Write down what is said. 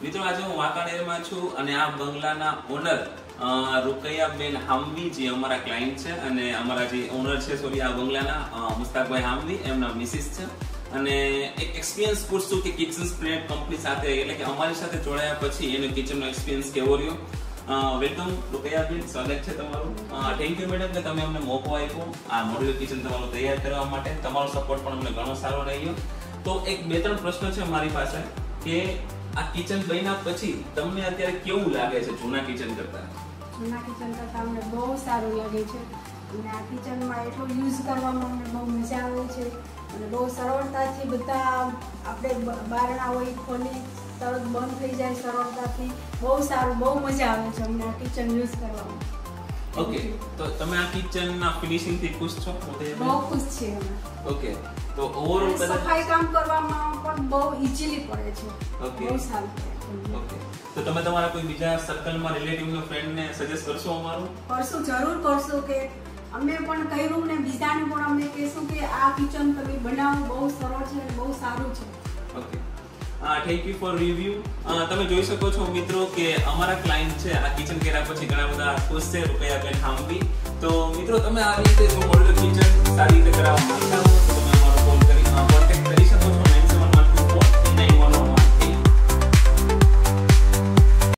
મિત્રો આજે હું વાંકાનેરમાં છું અને આ બંગલાના ઓનર રૂકૈયાબેન હામવી જે અમારા ક્લાયન્ટ છે અને અમારા જે ઓનર છે આ બંગલાના મુસ્તાકભાઈ હામવી એમના મિસિસ છે અને એક એક્સપિરિયન્સ પૂછશું કે કિચન સ્પ્રેડ કંપની સાથે એટલે કે અમારી સાથે જોડાયા પછી એનો કિચનનો એક્સપિરિયન્સ કેવો રહ્યો. વેલકમ રૂકૈયાબેન, સ્વાગત છે તમારું. થેન્ક યુ મેડમ કે તમે અમને મોકો આપ્યો આ મોડ્યુલર કિચન તમારું તૈયાર કરવા માટે. તમારો સપોર્ટ પણ અમને ઘણો સારો રહ્યો. તો એક બે ત્રણ પ્રશ્ન છે મારી પાસે કે આ કિચન બન્યા પછી તમને અત્યારે કેવું લાગે છે જૂના કિચન કરતા? જૂના કિચન કરતા અમને બહુ સારું લાગે છે અને આ કિચનમાં એટલો યુઝ કરવામાં અમને બહુ મજા આવે છે અને બહુ સરળતાથી બધા આપણે બારણા હોય ખોલી તરત બંધ થઈ જાય સરળતાથી. બહુ સારું, બહુ મજા આવે છે અમને આ કિચન યુઝ કરવામાં. ઓકે, તો તમે આ કિચનના ફિનિશિંગ થી ખુશ છો? બહુ ખુશ છીએ અમે. ઓકે, તો ઓવરઓલ સફાઈ કામ કરવામાં પણ બહુ ઈઝીલી પડે છે. ઓકે, બહુ સારું. ઓકે, તો તમે તમારા કોઈ બીજા સર્કલમાં રિલેટિવનો ફ્રેન્ડને સજેસ્ટ કરશો અમારું? કરશું, જરૂર કરશું કે અમે પણ કહ્યું ને બીજાને પણ અમે કહેશું કે આ કિચન તમે બનાવો, બહુ સરળ છે અને બહુ સારું છે. Okay, thank you for review. તમે જોઈ શકો છો મિત્રો કે અમારા ક્લાયન્ટ છે આ કિચન કર્યા પછી ઘણા બધા ખુશ છે, રૂકૈયાબેન હામવી. તો મિત્રો તમે આ રીતે મોડ્યુલર કિચન